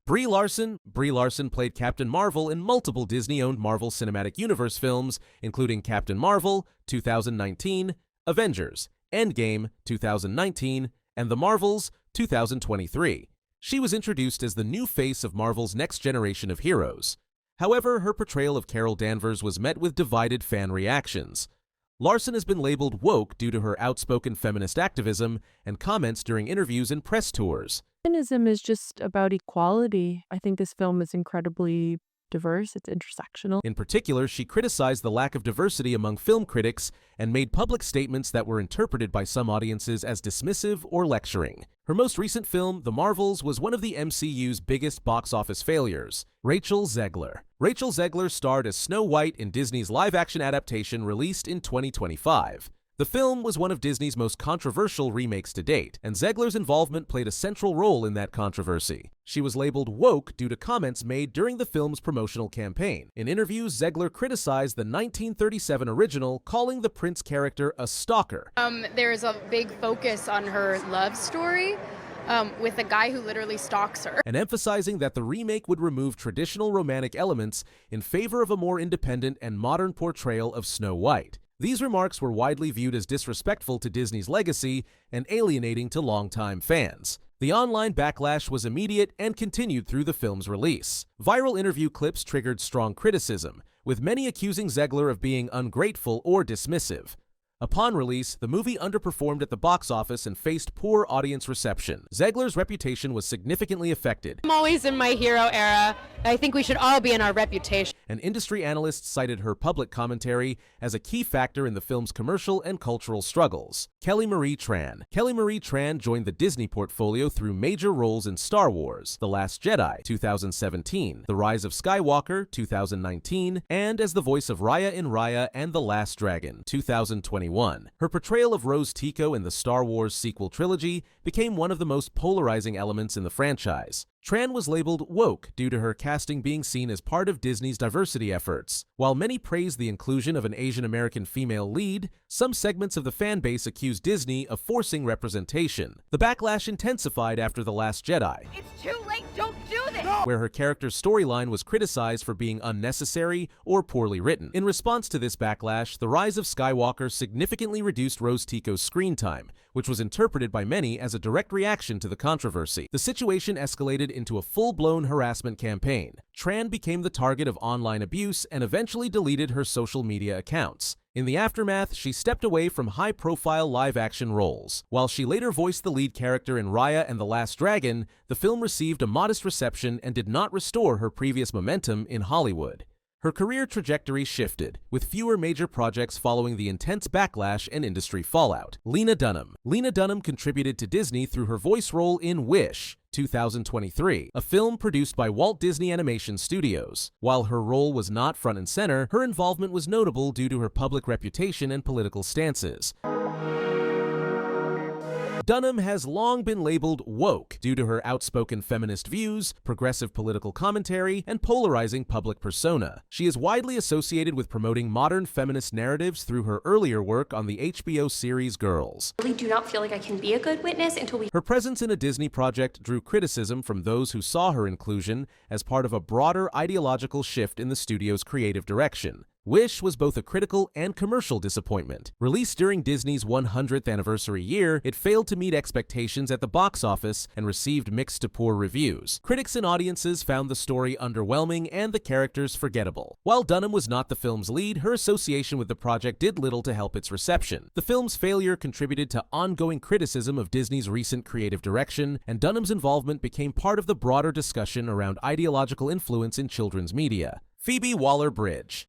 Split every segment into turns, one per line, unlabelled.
Brie Larson played Captain Marvel in multiple Disney-owned Marvel Cinematic Universe films, including Captain Marvel, 2019, Avengers, Endgame, 2019, and The Marvels, 2023. She was introduced as the new face of Marvel's next generation of heroes. However, her portrayal of Carol Danvers was met with divided fan reactions. Larson has been labeled woke due to her outspoken feminist activism and comments during interviews and press tours.
Feminism is just about equality. I think this film is incredibly diverse, it's intersectional.
In particular, she criticized the lack of diversity among film critics and made public statements that were interpreted by some audiences as dismissive or lecturing. Her most recent film, The Marvels, was one of the MCU's biggest box office failures. Rachel Zegler starred as Snow White in Disney's live-action adaptation released in 2025. The film was one of Disney's most controversial remakes to date, and Zegler's involvement played a central role in that controversy. She was labeled woke due to comments made during the film's promotional campaign. In interviews, Zegler criticized the 1937 original, calling the prince character a stalker.
There's a big focus on her love story with a guy who literally stalks her.
And emphasizing that the remake would remove traditional romantic elements in favor of a more independent and modern portrayal of Snow White. These remarks were widely viewed as disrespectful to Disney's legacy and alienating to longtime fans. The online backlash was immediate and continued through the film's release. Viral interview clips triggered strong criticism, with many accusing Zegler of being ungrateful or dismissive. Upon release, the movie underperformed at the box office and faced poor audience reception. Zegler's reputation was significantly affected.
I'm always in my hero era. I think we should all be in our reputation.
And industry analysts cited her public commentary as a key factor in the film's commercial and cultural struggles. Kelly Marie Tran joined the Disney portfolio through major roles in Star Wars, The Last Jedi, 2017, The Rise of Skywalker, 2019, and as the voice of Raya in Raya and The Last Dragon, 2021. Her portrayal of Rose Tico in the Star Wars sequel trilogy became one of the most polarizing elements in the franchise. Tran was labeled woke due to her casting being seen as part of Disney's diversity efforts. While many praised the inclusion of an Asian American female lead, some segments of the fan base accused Disney of forcing representation. The backlash intensified after The Last Jedi.
It's too late, don't do this!
Where her character's storyline was criticized for being unnecessary or poorly written. In response to this backlash, The Rise of Skywalker significantly reduced Rose Tico's screen time, which was interpreted by many as a direct reaction to the controversy. The situation escalated into a full-blown harassment campaign. Tran became the target of online abuse and eventually deleted her social media accounts. In the aftermath, she stepped away from high-profile live-action roles. While she later voiced the lead character in Raya and the Last Dragon, the film received a modest reception and did not restore her previous momentum in Hollywood. Her career trajectory shifted, with fewer major projects following the intense backlash and industry fallout. Lena Dunham contributed to Disney through her voice role in Wish, 2023, a film produced by Walt Disney Animation Studios. While her role was not front and center, her involvement was notable due to her public reputation and political stances. Dunham has long been labeled woke due to her outspoken feminist views, progressive political commentary, and polarizing public persona. She is widely associated with promoting modern feminist narratives through her earlier work on the HBO series Girls.
I really do not feel like I can be a good witness until we...
Her presence in a Disney project drew criticism from those who saw her inclusion as part of a broader ideological shift in the studio's creative direction. Wish was both a critical and commercial disappointment. Released during Disney's 100th anniversary year, it failed to meet expectations at the box office and received mixed to poor reviews. Critics and audiences found the story underwhelming and the characters forgettable. While Dunham was not the film's lead, her association with the project did little to help its reception. The film's failure contributed to ongoing criticism of Disney's recent creative direction, and Dunham's involvement became part of the broader discussion around ideological influence in children's media. Phoebe Waller-Bridge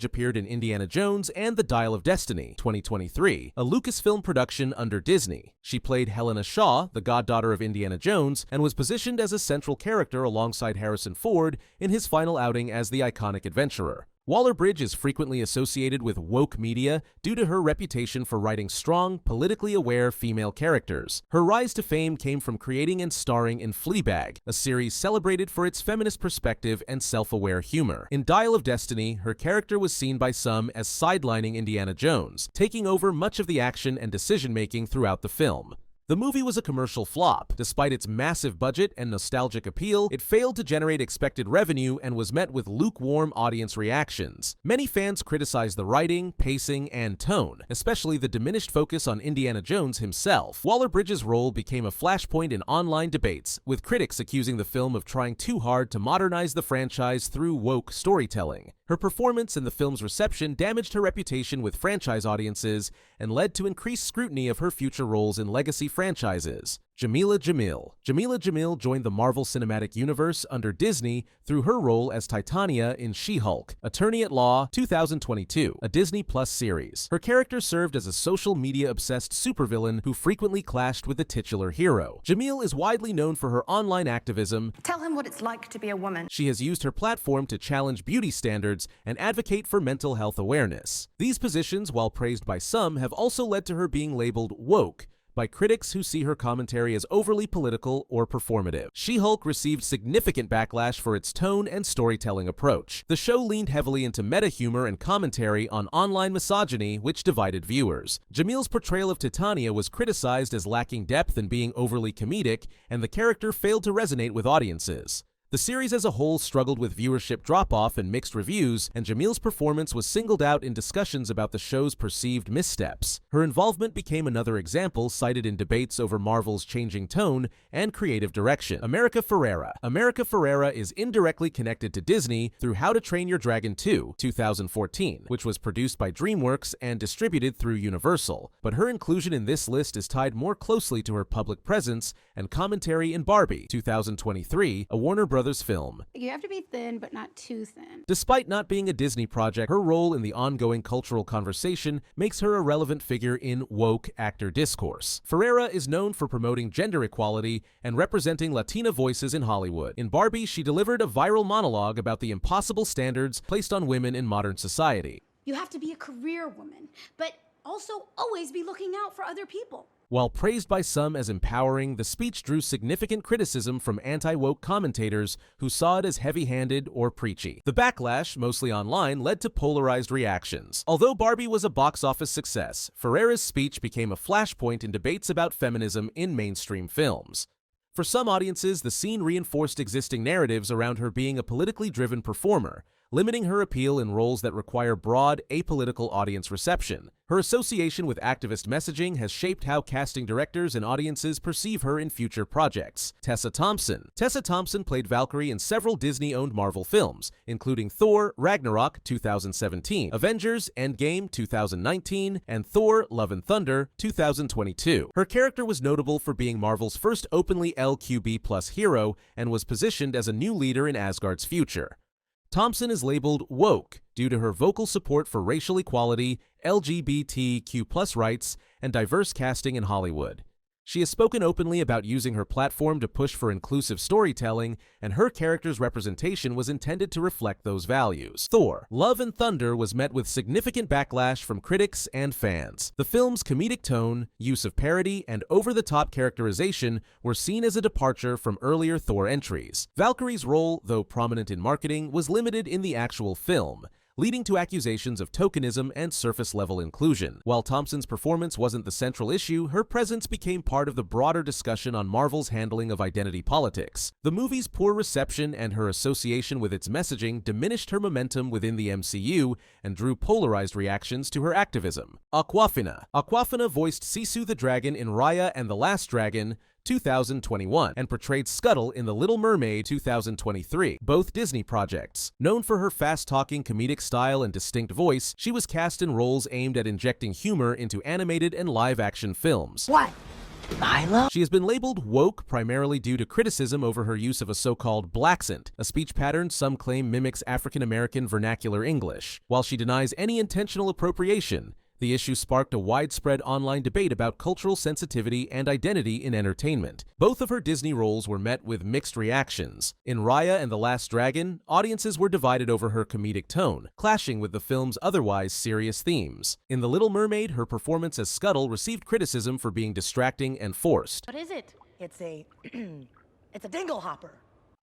appeared in Indiana Jones and the Dial of Destiny, 2023, a Lucasfilm production under Disney. She played Helena Shaw, the goddaughter of Indiana Jones, and was positioned as a central character alongside Harrison Ford in his final outing as the iconic adventurer. Waller-Bridge is frequently associated with woke media due to her reputation for writing strong, politically aware female characters. Her rise to fame came from creating and starring in Fleabag, a series celebrated for its feminist perspective and self-aware humor. In Dial of Destiny, her character was seen by some as sidelining Indiana Jones, taking over much of the action and decision-making throughout the film. The movie was a commercial flop. Despite its massive budget and nostalgic appeal, it failed to generate expected revenue and was met with lukewarm audience reactions. Many fans criticized the writing, pacing, and tone, especially the diminished focus on Indiana Jones himself. Waller-Bridge's role became a flashpoint in online debates, with critics accusing the film of trying too hard to modernize the franchise through woke storytelling. Her performance and the film's reception damaged her reputation with franchise audiences and led to increased scrutiny of her future roles in legacy franchises. Jameela Jamil. Jameela Jamil joined the Marvel Cinematic Universe under Disney through her role as Titania in She-Hulk, Attorney at Law, 2022, a Disney Plus series. Her character served as a social media-obsessed supervillain who frequently clashed with the titular hero. Jamil is widely known for her online activism.
Tell him what it's like to be a woman.
She has used her platform to challenge beauty standards and advocate for mental health awareness. These positions, while praised by some, have also led to her being labeled woke by critics who see her commentary as overly political or performative. She-Hulk received significant backlash for its tone and storytelling approach. The show leaned heavily into meta-humor and commentary on online misogyny, which divided viewers. Jamil's portrayal of Titania was criticized as lacking depth and being overly comedic, and the character failed to resonate with audiences. The series as a whole struggled with viewership drop-off and mixed reviews, and Jamil's performance was singled out in discussions about the show's perceived missteps. Her involvement became another example cited in debates over Marvel's changing tone and creative direction. America Ferrera. America Ferrera is indirectly connected to Disney through How to Train Your Dragon 2, 2014, which was produced by DreamWorks and distributed through Universal. But her inclusion in this list is tied more closely to her public presence and commentary in Barbie, 2023, a Warner Bros. Film.
You have to be thin, but not too thin.
Despite not being a Disney project, her role in the ongoing cultural conversation makes her a relevant figure in woke actor discourse. Ferrera is known for promoting gender equality and representing Latina voices in Hollywood. In Barbie, she delivered a viral monologue about the impossible standards placed on women in modern society.
You have to be a career woman, but also always be looking out for other people.
While praised by some as empowering, the speech drew significant criticism from anti-woke commentators who saw it as heavy-handed or preachy. The backlash, mostly online, led to polarized reactions. Although Barbie was a box office success, Ferrera's speech became a flashpoint in debates about feminism in mainstream films. For some audiences, the scene reinforced existing narratives around her being a politically driven performer, limiting her appeal in roles that require broad, apolitical audience reception. Her association with activist messaging has shaped how casting directors and audiences perceive her in future projects. Tessa Thompson. Tessa Thompson played Valkyrie in several Disney-owned Marvel films, including Thor: Ragnarok, 2017, Avengers: Endgame, 2019, and Thor: Love and Thunder, 2022. Her character was notable for being Marvel's first openly LGBTQ+ hero and was positioned as a new leader in Asgard's future. Thompson is labeled woke due to her vocal support for racial equality, LGBTQ+ rights, and diverse casting in Hollywood. She has spoken openly about using her platform to push for inclusive storytelling, and her character's representation was intended to reflect those values. Thor: Love and Thunder was met with significant backlash from critics and fans. The film's comedic tone, use of parody, and over-the-top characterization were seen as a departure from earlier Thor entries. Valkyrie's role, though prominent in marketing, was limited in the actual film, leading to accusations of tokenism and surface-level inclusion. While Thompson's performance wasn't the central issue, her presence became part of the broader discussion on Marvel's handling of identity politics. The movie's poor reception and her association with its messaging diminished her momentum within the MCU and drew polarized reactions to her activism. Awkwafina. Awkwafina voiced Sisu the Dragon in Raya and the Last Dragon, 2021, and portrayed Scuttle in The Little Mermaid, 2023, both Disney projects. Known for her fast-talking comedic style and distinct voice, she was cast in roles aimed at injecting humor into animated and live-action films.
What? Lila?
She has been labeled woke primarily due to criticism over her use of a so-called blaccent, a speech pattern some claim mimics African-American vernacular English. While she denies any intentional appropriation, the issue sparked a widespread online debate about cultural sensitivity and identity in entertainment. Both of her Disney roles were met with mixed reactions. In Raya and the Last Dragon, audiences were divided over her comedic tone, clashing with the film's otherwise serious themes. In The Little Mermaid, her performance as Scuttle received criticism for being distracting and forced.
What is it? It's a... it's a dingle hopper.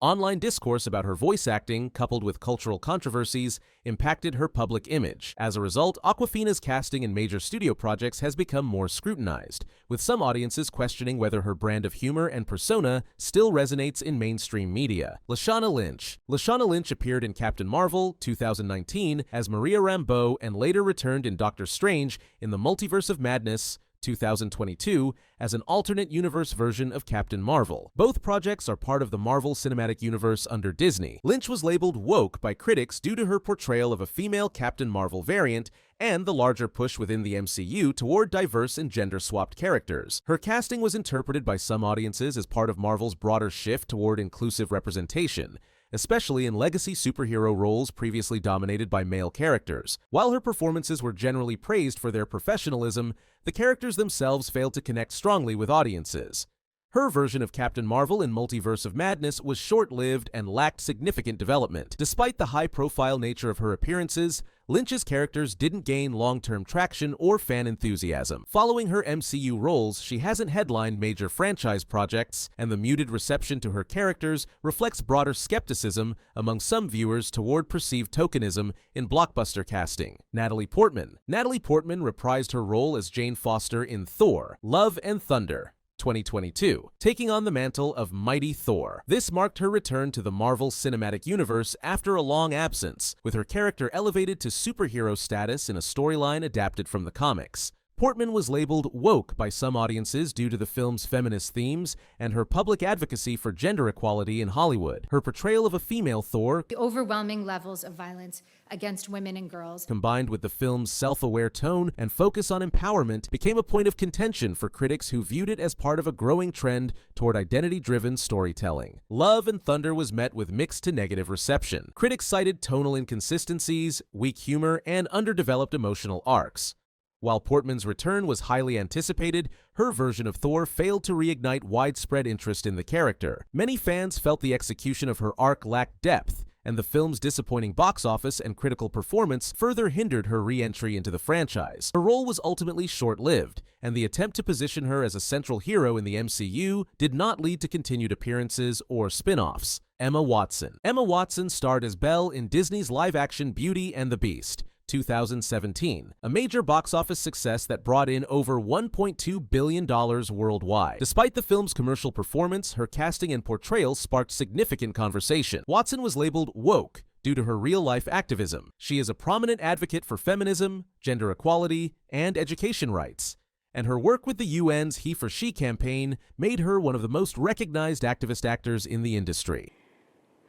Online discourse about her voice acting, coupled with cultural controversies, impacted her public image. As a result, Awkwafina's casting in major studio projects has become more scrutinized, with some audiences questioning whether her brand of humor and persona still resonates in mainstream media. Lashana Lynch. Lashana Lynch appeared in Captain Marvel 2019 as Maria Rambeau and later returned in Doctor Strange in the Multiverse of Madness 2022 as an alternate universe version of Captain Marvel. Both projects are part of the Marvel Cinematic Universe under Disney. Lynch was labeled woke by critics due to her portrayal of a female Captain Marvel variant and the larger push within the MCU toward diverse and gender-swapped characters. Her casting was interpreted by some audiences as part of Marvel's broader shift toward inclusive representation, especially in legacy superhero roles previously dominated by male characters. While her performances were generally praised for their professionalism, the characters themselves failed to connect strongly with audiences. Her version of Captain Marvel in Multiverse of Madness was short-lived and lacked significant development. Despite the high-profile nature of her appearances, Lynch's characters didn't gain long-term traction or fan enthusiasm. Following her MCU roles, she hasn't headlined major franchise projects, and the muted reception to her characters reflects broader skepticism among some viewers toward perceived tokenism in blockbuster casting. Natalie Portman. Natalie Portman reprised her role as Jane Foster in Thor: Love and Thunder 2022, taking on the mantle of Mighty Thor. This marked her return to the Marvel Cinematic Universe after a long absence, with her character elevated to superhero status in a storyline adapted from the comics. Portman was labeled woke by some audiences due to the film's feminist themes and her public advocacy for gender equality in Hollywood. Her portrayal of a female Thor,
the overwhelming levels of violence against women and girls,
combined with the film's self-aware tone and focus on empowerment, became a point of contention for critics who viewed it as part of a growing trend toward identity-driven storytelling. Love and Thunder was met with mixed to negative reception. Critics cited tonal inconsistencies, weak humor, and underdeveloped emotional arcs. While Portman's return was highly anticipated, her version of Thor failed to reignite widespread interest in the character. Many fans felt the execution of her arc lacked depth, and the film's disappointing box office and critical performance further hindered her re-entry into the franchise. Her role was ultimately short-lived, and the attempt to position her as a central hero in the MCU did not lead to continued appearances or spin-offs. Emma Watson. Emma Watson starred as Belle in Disney's live-action Beauty and the Beast 2017, a major box office success that brought in over $1.2 billion worldwide. Despite the film's commercial performance, her casting and portrayal sparked significant conversation. Watson was labeled woke due to her real-life activism. She is a prominent advocate for feminism, gender equality, and education rights, and her work with the UN's He for She campaign made her one of the most recognized activist actors in the industry.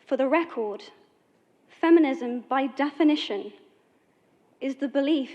For the record, feminism, by definition, is the belief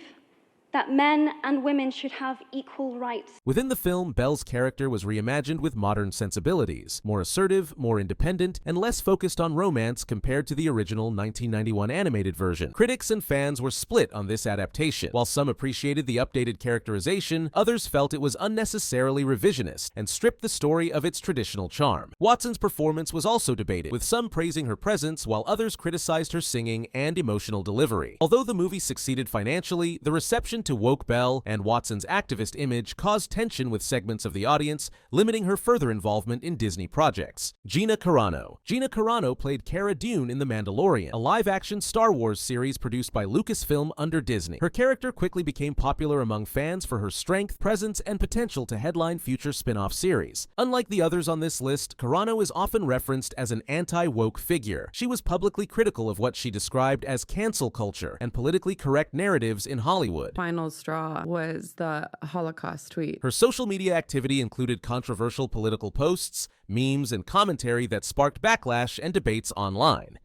that men and women should have equal rights.
Within the film, Belle's character was reimagined with modern sensibilities, more assertive, more independent, and less focused on romance compared to the original 1991 animated version. Critics and fans were split on this adaptation. While some appreciated the updated characterization, others felt it was unnecessarily revisionist and stripped the story of its traditional charm. Watson's performance was also debated, with some praising her presence while others criticized her singing and emotional delivery. Although the movie succeeded financially, the reception to woke Belle and Watson's activist image caused tension with segments of the audience, limiting her further involvement in Disney projects. Gina Carano. Gina Carano played Cara Dune in The Mandalorian, a live-action Star Wars series produced by Lucasfilm under Disney. Her character quickly became popular among fans for her strength, presence, and potential to headline future spin-off series. Unlike the others on this list, Carano is often referenced as an anti-woke figure. She was publicly critical of what she described as cancel culture and politically correct narratives in Hollywood.
Final straw was the Holocaust tweet.
Her social media activity included controversial political posts, memes, and commentary that sparked backlash and debates online.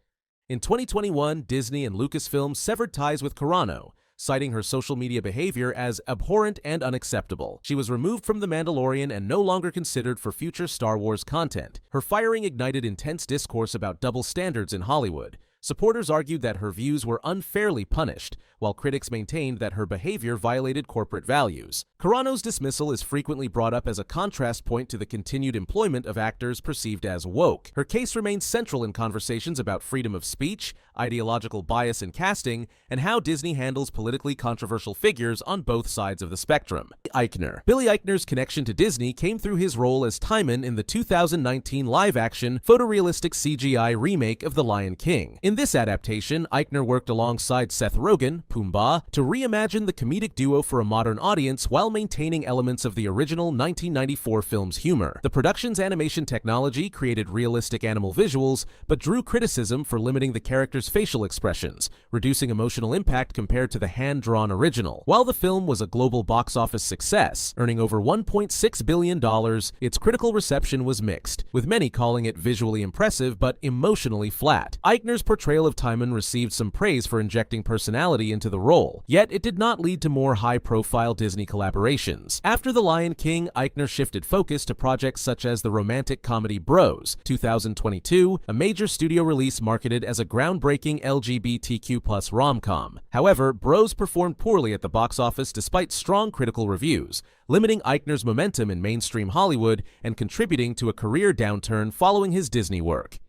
In 2021, Disney and Lucasfilm severed ties with Carano, citing her social media behavior as abhorrent and unacceptable. She was removed from The Mandalorian and no longer considered for future Star Wars content. Her firing ignited intense discourse about double standards in Hollywood, Supporters argued that her views were unfairly punished, while critics maintained that her behavior violated corporate values. Carano's dismissal is frequently brought up as a contrast point to the continued employment of actors perceived as woke. Her case remains central in conversations about freedom of speech, ideological bias in casting, and how Disney handles politically controversial figures on both sides of the spectrum. Eichner. Billy Eichner's connection to Disney came through his role as Timon in the 2019 live-action, photorealistic CGI remake of The Lion King. In this adaptation, Eichner worked alongside Seth Rogen, Pumbaa, to reimagine the comedic duo for a modern audience while maintaining elements of the original 1994 film's humor. The production's animation technology created realistic animal visuals, but drew criticism for limiting the characters' facial expressions, reducing emotional impact compared to the hand-drawn original. While the film was a global box office success, earning over $1.6 billion, its critical reception was mixed, with many calling it visually impressive but emotionally flat. Eichner's portrayal of Timon received some praise for injecting personality into the role, yet it did not lead to more high-profile Disney collaborations. After The Lion King, Eichner shifted focus to projects such as the romantic comedy Bros, 2022, a major studio release marketed as a groundbreaking LGBTQ+ rom-com. However, Bros performed poorly at the box office despite strong critical reviews, limiting Eichner's momentum in mainstream Hollywood and contributing to a career downturn following his Disney work.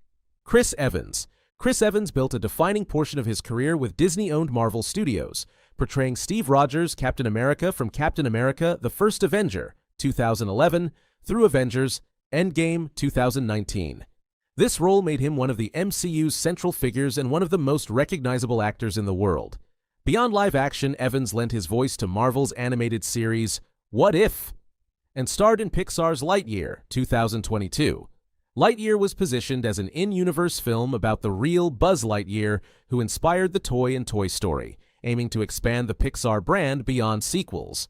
Chris Evans. Chris Evans built a defining portion of his career with Disney-owned Marvel Studios, portraying Steve Rogers, Captain America from Captain America: The First Avenger, 2011, through Avengers: Endgame, 2019. This role made him one of the MCU's central figures and one of the most recognizable actors in the world. Beyond live action, Evans lent his voice to Marvel's animated series, What If?, and starred in Pixar's Lightyear, 2022. Lightyear was positioned as an in-universe film about the real Buzz Lightyear, who inspired the toy in Toy Story, aiming to expand the Pixar brand beyond sequels.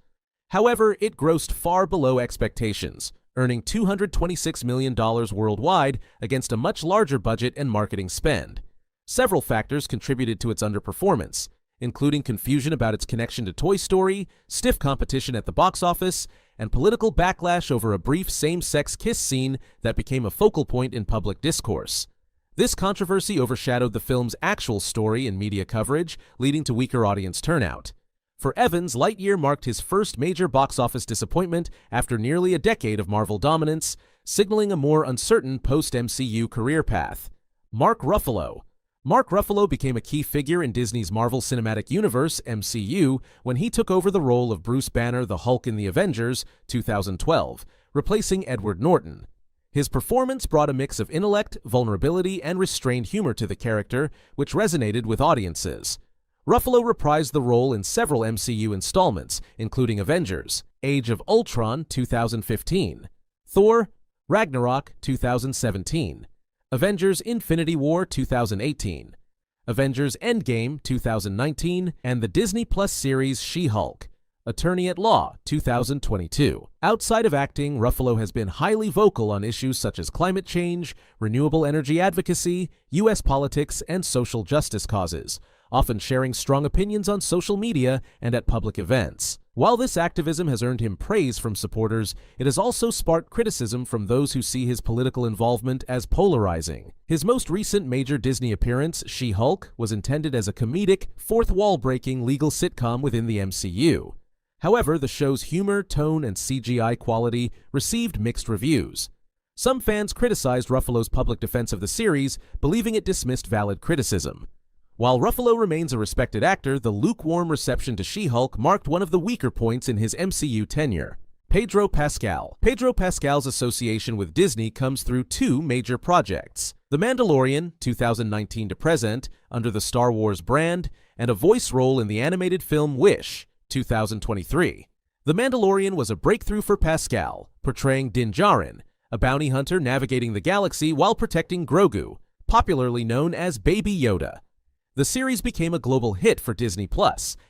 However, it grossed far below expectations, earning $226 million worldwide against a much larger budget and marketing spend. Several factors contributed to its underperformance, including confusion about its connection to Toy Story, stiff competition at the box office, and political backlash over a brief same-sex kiss scene that became a focal point in public discourse. This controversy overshadowed the film's actual story in media coverage, leading to weaker audience turnout. For Evans, Lightyear marked his first major box office disappointment after nearly a decade of Marvel dominance, signaling a more uncertain post-MCU career path. Mark Ruffalo. Mark Ruffalo became a key figure in Disney's Marvel Cinematic Universe, MCU, when he took over the role of Bruce Banner, the Hulk in The Avengers, 2012, replacing Edward Norton. His performance brought a mix of intellect, vulnerability, and restrained humor to the character, which resonated with audiences. Ruffalo reprised the role in several MCU installments, including Avengers: Age of Ultron, 2015, Thor: Ragnarok, 2017, Avengers: Infinity War, 2018, Avengers: Endgame, 2019, and the Disney Plus series She-Hulk, Attorney at Law, 2022. Outside of acting, Ruffalo has been highly vocal on issues such as climate change, renewable energy advocacy, U.S. politics, and social justice causes, often sharing strong opinions on social media and at public events. While this activism has earned him praise from supporters, it has also sparked criticism from those who see his political involvement as polarizing. His most recent major Disney appearance, She-Hulk, was intended as a comedic, fourth-wall-breaking legal sitcom within the MCU. However, the show's humor, tone, and CGI quality received mixed reviews. Some fans criticized Ruffalo's public defense of the series, believing it dismissed valid criticism. While Ruffalo remains a respected actor, the lukewarm reception to She-Hulk marked one of the weaker points in his MCU tenure. Pedro Pascal. Pedro Pascal's association with Disney comes through two major projects: The Mandalorian, 2019 to present, under the Star Wars brand, and a voice role in the animated film Wish, 2023. The Mandalorian was a breakthrough for Pascal, portraying Din Djarin, a bounty hunter navigating the galaxy while protecting Grogu, popularly known as Baby Yoda. The series became a global hit for Disney+,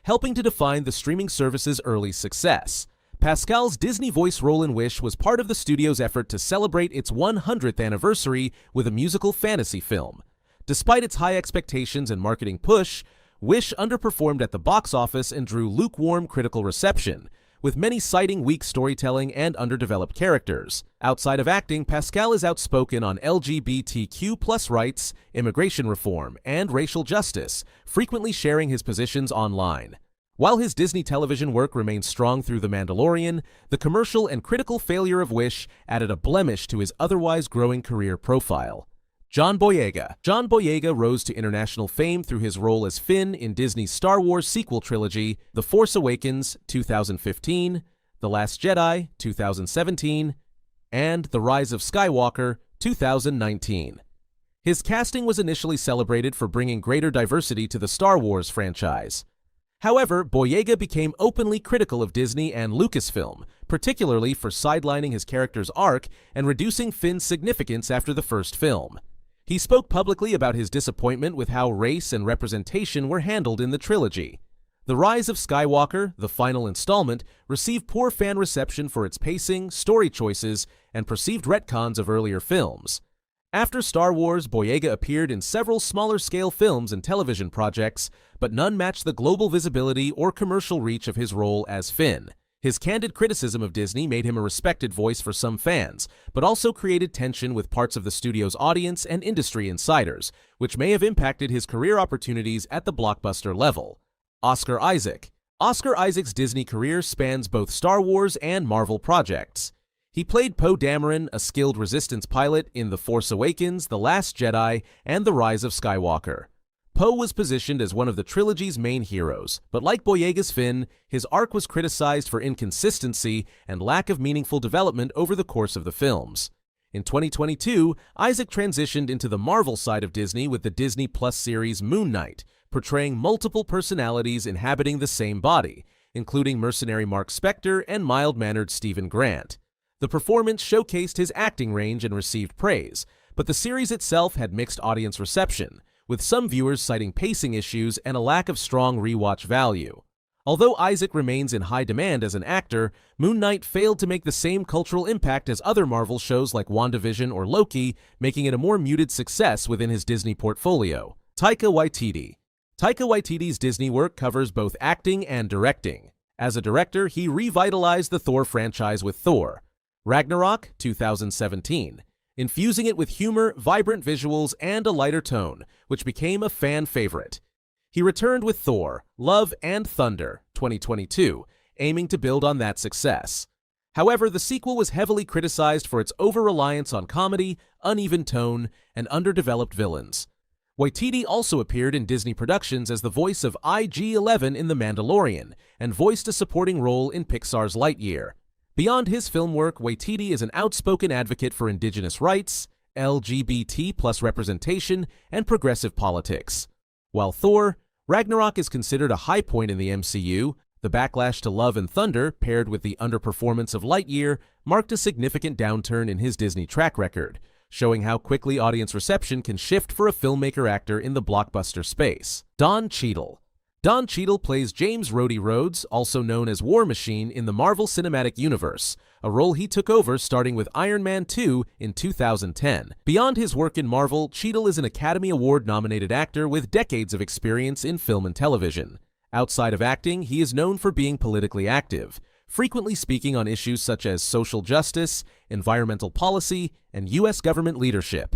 helping to define the streaming service's early success. Pascal's Disney voice role in Wish was part of the studio's effort to celebrate its 100th anniversary with a musical fantasy film. Despite its high expectations and marketing push, Wish underperformed at the box office and drew lukewarm critical reception, with many citing weak storytelling and underdeveloped characters. Outside of acting, Pascal is outspoken on LGBTQ+ rights, immigration reform, and racial justice, frequently sharing his positions online. While his Disney television work remains strong through The Mandalorian, the commercial and critical failure of Wish added a blemish to his otherwise growing career profile. John Boyega. John Boyega rose to international fame through his role as Finn in Disney's Star Wars sequel trilogy, The Force Awakens, 2015, The Last Jedi, 2017, and The Rise of Skywalker, 2019. His casting was initially celebrated for bringing greater diversity to the Star Wars franchise. However, Boyega became openly critical of Disney and Lucasfilm, particularly for sidelining his character's arc and reducing Finn's significance after the first film. He spoke publicly about his disappointment with how race and representation were handled in the trilogy. The Rise of Skywalker, the final installment, received poor fan reception for its pacing, story choices, and perceived retcons of earlier films. After Star Wars, Boyega appeared in several smaller-scale films and television projects, but none matched the global visibility or commercial reach of his role as Finn. His candid criticism of Disney made him a respected voice for some fans, but also created tension with parts of the studio's audience and industry insiders, which may have impacted his career opportunities at the blockbuster level. Oscar Isaac. Oscar Isaac's Disney career spans both Star Wars and Marvel projects. He played Poe Dameron, a skilled resistance pilot in The Force Awakens, The Last Jedi, and The Rise of Skywalker. Poe was positioned as one of the trilogy's main heroes, but like Boyega's Finn, his arc was criticized for inconsistency and lack of meaningful development over the course of the films. In 2022, Isaac transitioned into the Marvel side of Disney with the Disney Plus series Moon Knight, portraying multiple personalities inhabiting the same body, including mercenary Mark Spector and mild-mannered Stephen Grant. The performance showcased his acting range and received praise, but the series itself had mixed audience reception, with some viewers citing pacing issues and a lack of strong rewatch value. Although Isaac remains in high demand as an actor, Moon Knight failed to make the same cultural impact as other Marvel shows like WandaVision or Loki, making it a more muted success within his Disney portfolio. Taika Waititi. Taika Waititi's Disney work covers both acting and directing. As a director, he revitalized the Thor franchise with Thor Ragnarok, 2017, infusing it with humor, vibrant visuals, and a lighter tone, which became a fan favorite. He returned with Thor, Love and Thunder, 2022, aiming to build on that success. However, the sequel was heavily criticized for its over-reliance on comedy, uneven tone, and underdeveloped villains. Waititi also appeared in Disney productions as the voice of IG-11 in The Mandalorian, and voiced a supporting role in Pixar's Lightyear. Beyond his film work, Waititi is an outspoken advocate for indigenous rights, LGBT+ representation, and progressive politics. While Thor, Ragnarok is considered a high point in the MCU, the backlash to Love and Thunder, paired with the underperformance of Lightyear, marked a significant downturn in his Disney track record, showing how quickly audience reception can shift for a filmmaker-actor in the blockbuster space. Don Cheadle. Don Cheadle plays James Rhodey Rhodes, also known as War Machine, in the Marvel Cinematic Universe, a role he took over starting with Iron Man 2 in 2010. Beyond his work in Marvel, Cheadle is an Academy Award-nominated actor with decades of experience in film and television. Outside of acting, he is known for being politically active, frequently speaking on issues such as social justice, environmental policy, and U.S. government leadership.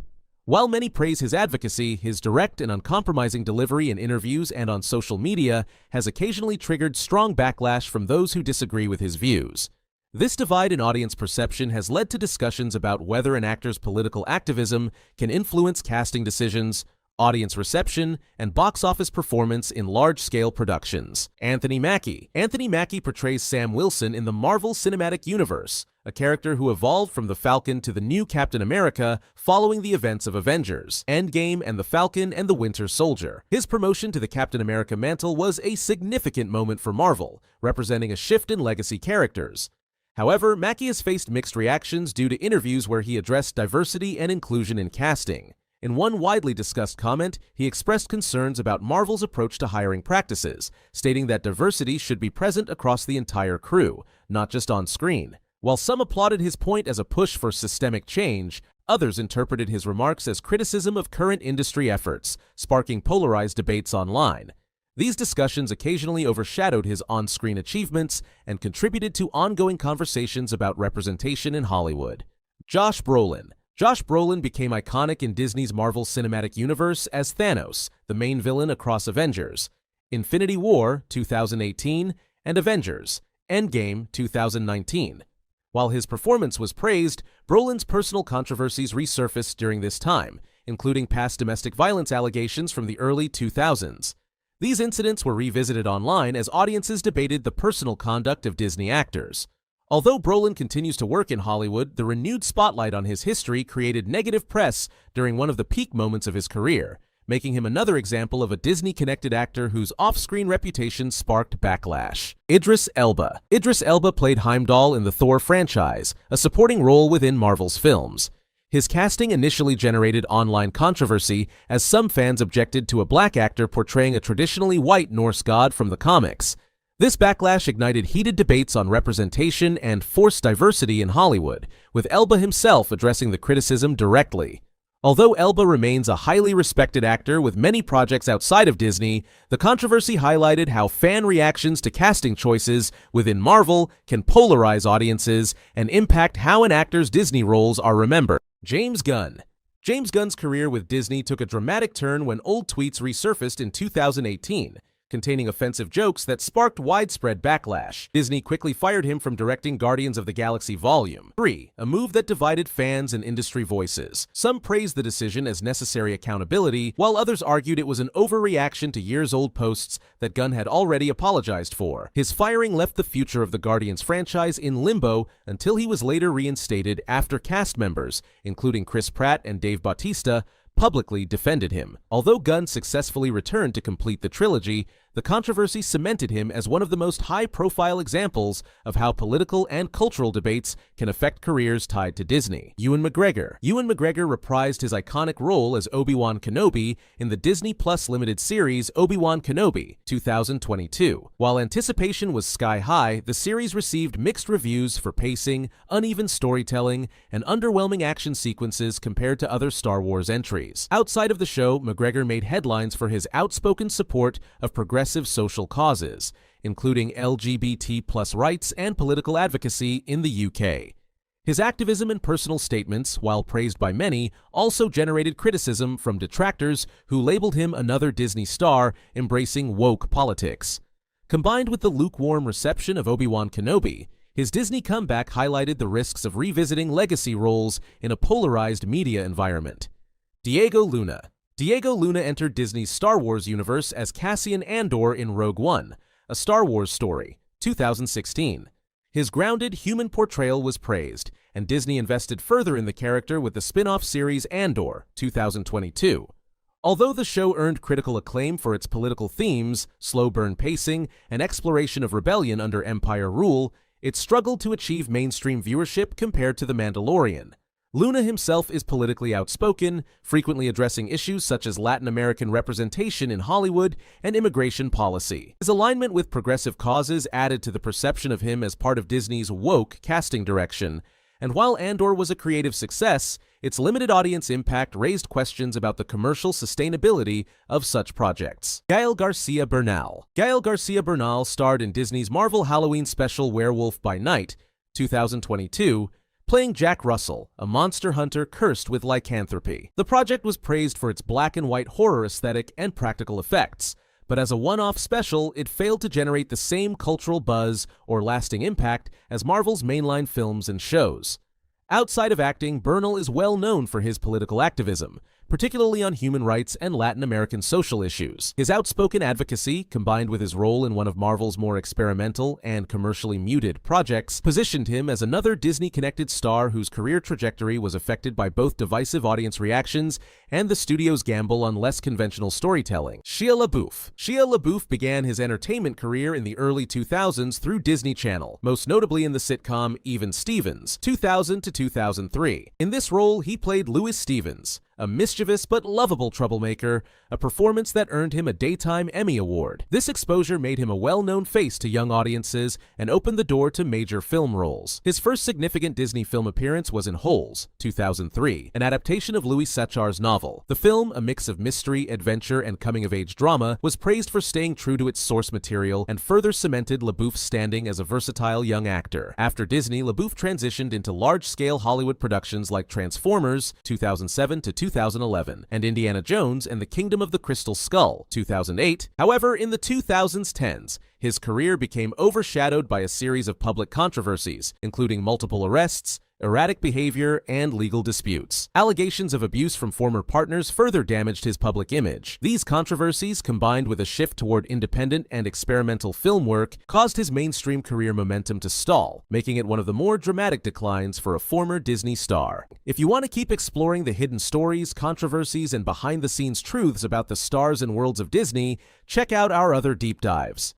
While many praise his advocacy, his direct and uncompromising delivery in interviews and on social media has occasionally triggered strong backlash from those who disagree with his views. This divide in audience perception has led to discussions about whether an actor's political activism can influence casting decisions, audience reception, and box office performance in large-scale productions. Anthony Mackie. Anthony Mackie portrays Sam Wilson in the Marvel Cinematic Universe, a character who evolved from the Falcon to the new Captain America following the events of Avengers, Endgame, and the Falcon and the Winter Soldier. His promotion to the Captain America mantle was a significant moment for Marvel, representing a shift in legacy characters. However, Mackie has faced mixed reactions due to interviews where he addressed diversity and inclusion in casting. In one widely discussed comment, he expressed concerns about Marvel's approach to hiring practices, stating that diversity should be present across the entire crew, not just on screen. While some applauded his point as a push for systemic change, others interpreted his remarks as criticism of current industry efforts, sparking polarized debates online. These discussions occasionally overshadowed his on-screen achievements and contributed to ongoing conversations about representation in Hollywood. Josh Brolin. Josh Brolin became iconic in Disney's Marvel Cinematic Universe as Thanos, the main villain across Avengers, Infinity War 2018, and Avengers Endgame 2019. While his performance was praised, Brolin's personal controversies resurfaced during this time, including past domestic violence allegations from the early 2000s. These incidents were revisited online as audiences debated the personal conduct of Disney actors. Although Brolin continues to work in Hollywood, the renewed spotlight on his history created negative press during one of the peak moments of his career, making him another example of a Disney-connected actor whose off-screen reputation sparked backlash. Idris Elba. Idris Elba played Heimdall in the Thor franchise, a supporting role within Marvel's films. His casting initially generated online controversy as some fans objected to a black actor portraying a traditionally white Norse god from the comics. This backlash ignited heated debates on representation and forced diversity in Hollywood, with Elba himself addressing the criticism directly. Although Elba remains a highly respected actor with many projects outside of Disney, the controversy highlighted how fan reactions to casting choices within Marvel can polarize audiences and impact how an actor's Disney roles are remembered. James Gunn. James Gunn's career with Disney took a dramatic turn when old tweets resurfaced in 2018, containing offensive jokes that sparked widespread backlash. Disney quickly fired him from directing Guardians of the Galaxy Volume 3, a move that divided fans and industry voices. Some praised the decision as necessary accountability, while others argued it was an overreaction to years-old posts that Gunn had already apologized for. His firing left the future of the Guardians franchise in limbo until he was later reinstated after cast members, including Chris Pratt and Dave Bautista, publicly defended him. Although Gunn successfully returned to complete the trilogy, the controversy cemented him as one of the most high-profile examples of how political and cultural debates can affect careers tied to Disney. Ewan McGregor. Ewan McGregor reprised his iconic role as Obi-Wan Kenobi in the Disney Plus limited series Obi-Wan Kenobi 2022. While anticipation was sky-high, the series received mixed reviews for pacing, uneven storytelling, and underwhelming action sequences compared to other Star Wars entries. Outside of the show, McGregor made headlines for his outspoken support of progressive social causes, including LGBT+ rights and political advocacy in the UK. His activism and personal statements, while praised by many, also generated criticism from detractors who labeled him another Disney star embracing woke politics. Combined with the lukewarm reception of Obi-Wan Kenobi, his Disney comeback highlighted the risks of revisiting legacy roles in a polarized media environment. Diego Luna. Diego Luna entered Disney's Star Wars universe as Cassian Andor in Rogue One, a Star Wars story, 2016. His grounded human portrayal was praised, and Disney invested further in the character with the spin-off series Andor, 2022. Although the show earned critical acclaim for its political themes, slow burn pacing, and exploration of rebellion under Empire rule, it struggled to achieve mainstream viewership compared to The Mandalorian. Luna himself is politically outspoken, frequently addressing issues such as Latin American representation in Hollywood and immigration policy. His alignment with progressive causes added to the perception of him as part of Disney's woke casting direction, and while Andor was a creative success, its limited audience impact raised questions about the commercial sustainability of such projects. Gael García Bernal. Gael García Bernal starred in Disney's Marvel Halloween special Werewolf by Night, 2022, playing Jack Russell, a monster hunter cursed with lycanthropy. The project was praised for its black and white horror aesthetic and practical effects, but as a one-off special, it failed to generate the same cultural buzz or lasting impact as Marvel's mainline films and shows. Outside of acting, Bernal is well known for his political activism, particularly on human rights and Latin American social issues. His outspoken advocacy, combined with his role in one of Marvel's more experimental and commercially muted projects, positioned him as another Disney-connected star whose career trajectory was affected by both divisive audience reactions and the studio's gamble on less conventional storytelling. Shia LaBeouf. Shia LaBeouf began his entertainment career in the early 2000s through Disney Channel, most notably in the sitcom Even Stevens, 2000 to 2003. In this role, he played Louis Stevens, a mischievous but lovable troublemaker, a performance that earned him a Daytime Emmy Award. This exposure made him a well-known face to young audiences and opened the door to major film roles. His first significant Disney film appearance was in Holes, 2003, an adaptation of Louis Sechar's novel. novel. The film, a mix of mystery, adventure, and coming-of-age drama, was praised for staying true to its source material and further cemented LaBeouf's standing as a versatile young actor. After Disney, LaBeouf transitioned into large-scale Hollywood productions like Transformers, 2007 to 2011, and Indiana Jones and the Kingdom of the Crystal Skull, 2008. However, in the 2010s, his career became overshadowed by a series of public controversies, including multiple arrests, erratic behavior, and legal disputes. Allegations of abuse from former partners further damaged his public image. These controversies, combined with a shift toward independent and experimental film work, caused his mainstream career momentum to stall, making it one of the more dramatic declines for a former Disney star. If you want to keep exploring the hidden stories, controversies, and behind-the-scenes truths about the stars and worlds of Disney, check out our other deep dives.